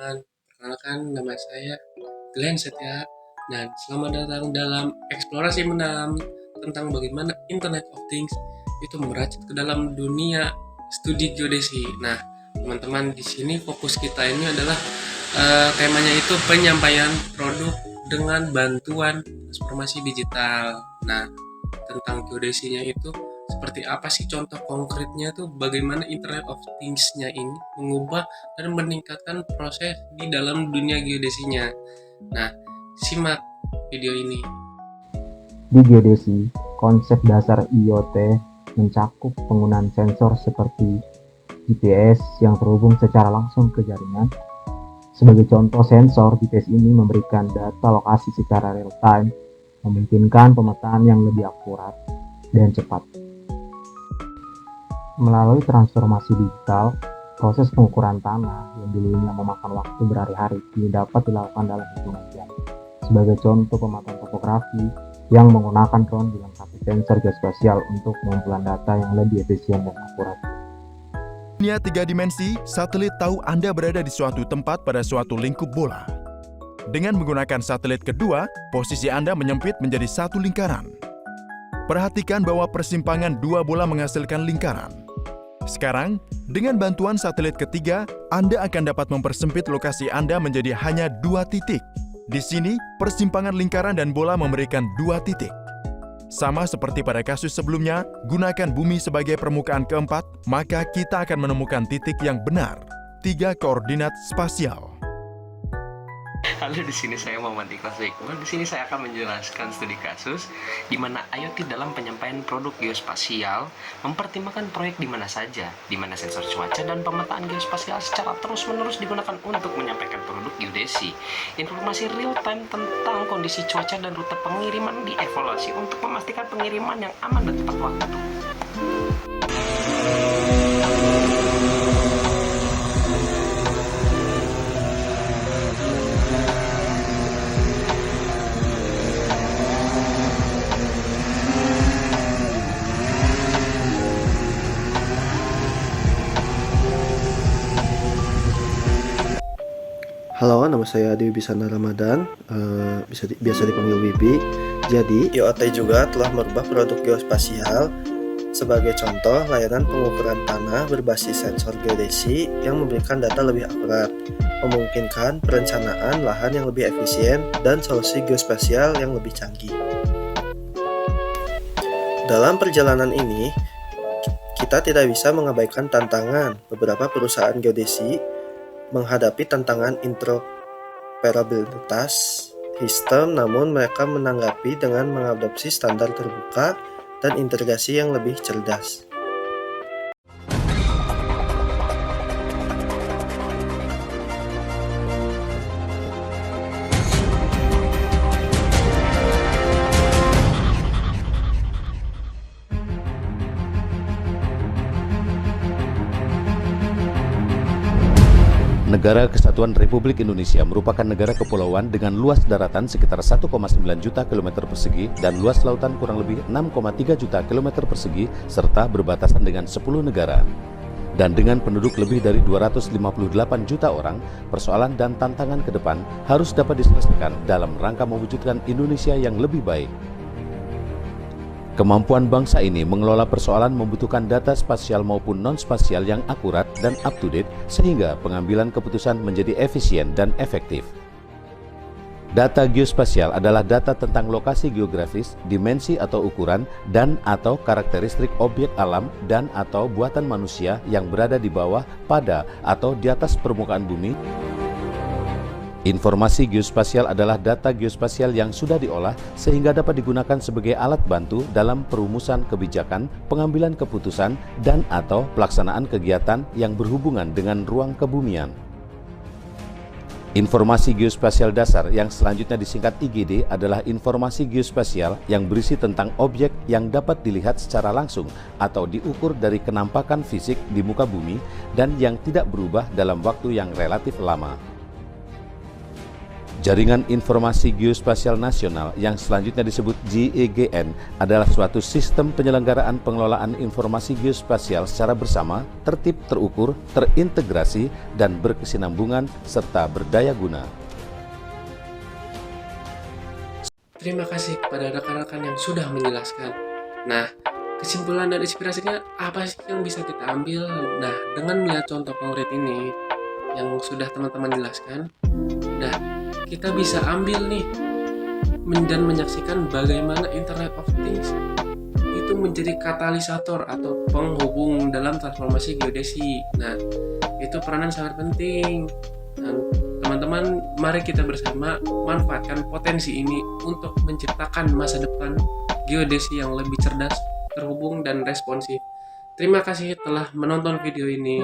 teman-teman, perkenalkan nama saya Glenn Setia dan selamat datang dalam eksplorasi mendalam tentang bagaimana Internet of Things itu meracik ke dalam dunia studi geodesi. Nah, teman-teman di sini fokus kita ini adalah temanya itu penyampaian produk dengan bantuan transformasi digital. Nah, tentang geodesinya itu seperti apa sih contoh konkretnya tuh bagaimana Internet of Things-nya ini mengubah dan meningkatkan proses di dalam dunia geodesinya. Nah, simak video ini. Di geodesi, konsep dasar IoT mencakup penggunaan sensor seperti GPS yang terhubung secara langsung ke jaringan. Sebagai contoh, sensor GPS ini memberikan data lokasi secara real-time, memungkinkan pemetaan yang lebih akurat dan cepat. Melalui transformasi digital, proses pengukuran tanah yang dulunya memakan waktu berhari-hari kini dapat dilakukan dalam hitungan jam. Sebagai contoh, pemetaan topografi yang menggunakan drone dilengkapi sensor geospasial untuk pengumpulan data yang lebih efisien dan akurat. Dunia 3 dimensi, satelit tahu Anda berada di suatu tempat pada suatu lingkup bola. Dengan menggunakan satelit kedua, posisi Anda menyempit menjadi satu lingkaran. Perhatikan bahwa persimpangan dua bola menghasilkan lingkaran. Sekarang, dengan bantuan satelit ketiga, Anda akan dapat mempersempit lokasi Anda menjadi hanya 2 titik. Di sini, persimpangan lingkaran dan bola memberikan 2 titik. Sama seperti pada kasus sebelumnya, gunakan bumi sebagai permukaan keempat, maka kita akan menemukan titik yang benar, 3 koordinat spasial. Halo, di sini saya Muhammad Ikhlas Iqbal. Di sini saya akan menjelaskan studi kasus di mana IoT dalam penyampaian produk geospasial mempertimbangkan proyek di mana saja, di mana sensor cuaca dan pemetaan geospasial secara terus-menerus digunakan untuk menyampaikan produk geodesi. Informasi real-time tentang kondisi cuaca dan rute pengiriman dievaluasi untuk memastikan pengiriman yang aman dan tepat waktu. Halo, nama saya Dewi Bisana Ramadan, biasa dipanggil Wibi. Jadi, IoT juga telah merubah produk geospasial. Sebagai contoh, layanan pengukuran tanah berbasis sensor geodesi yang memberikan data lebih akurat, memungkinkan perencanaan lahan yang lebih efisien dan solusi geospasial yang lebih canggih. Dalam perjalanan ini, kita tidak bisa mengabaikan tantangan beberapa perusahaan geodesi menghadapi tantangan interoperabilitas sistem, namun mereka menanggapi dengan mengadopsi standar terbuka dan integrasi yang lebih cerdas. Negara Kesatuan Republik Indonesia merupakan negara kepulauan dengan luas daratan sekitar 1,9 juta kilometer persegi dan luas lautan kurang lebih 6,3 juta kilometer persegi serta berbatasan dengan 10 negara. Dan dengan penduduk lebih dari 258 juta orang, persoalan dan tantangan ke depan harus dapat diselesaikan dalam rangka mewujudkan Indonesia yang lebih baik. Kemampuan bangsa ini mengelola persoalan membutuhkan data spasial maupun non-spasial yang akurat dan up-to-date sehingga pengambilan keputusan menjadi efisien dan efektif. Data geospasial adalah data tentang lokasi geografis, dimensi atau ukuran, dan atau karakteristik objek alam dan atau buatan manusia yang berada di bawah, pada, atau di atas permukaan bumi. Informasi geospasial adalah data geospasial yang sudah diolah sehingga dapat digunakan sebagai alat bantu dalam perumusan kebijakan, pengambilan keputusan, dan atau pelaksanaan kegiatan yang berhubungan dengan ruang kebumian. Informasi geospasial dasar yang selanjutnya disingkat IGD adalah informasi geospasial yang berisi tentang objek yang dapat dilihat secara langsung atau diukur dari kenampakan fisik di muka bumi dan yang tidak berubah dalam waktu yang relatif lama. Jaringan Informasi Geospasial Nasional yang selanjutnya disebut JIGN adalah suatu sistem penyelenggaraan pengelolaan informasi geospasial secara bersama, tertib, terukur, terintegrasi, dan berkesinambungan serta berdaya guna. Terima kasih kepada rekan-rekan yang sudah menjelaskan. Nah, kesimpulan dan inspirasinya apa sih yang bisa kita ambil? Nah, dengan melihat contoh konkret ini yang sudah teman-teman jelaskan, nah, kita bisa ambil nih dan menyaksikan bagaimana Internet of Things itu menjadi katalisator atau penghubung dalam transformasi geodesi. Nah, itu peranan sangat penting. Dan teman-teman, mari kita bersama manfaatkan potensi ini untuk menciptakan masa depan geodesi yang lebih cerdas, terhubung, dan responsif. Terima kasih telah menonton video ini.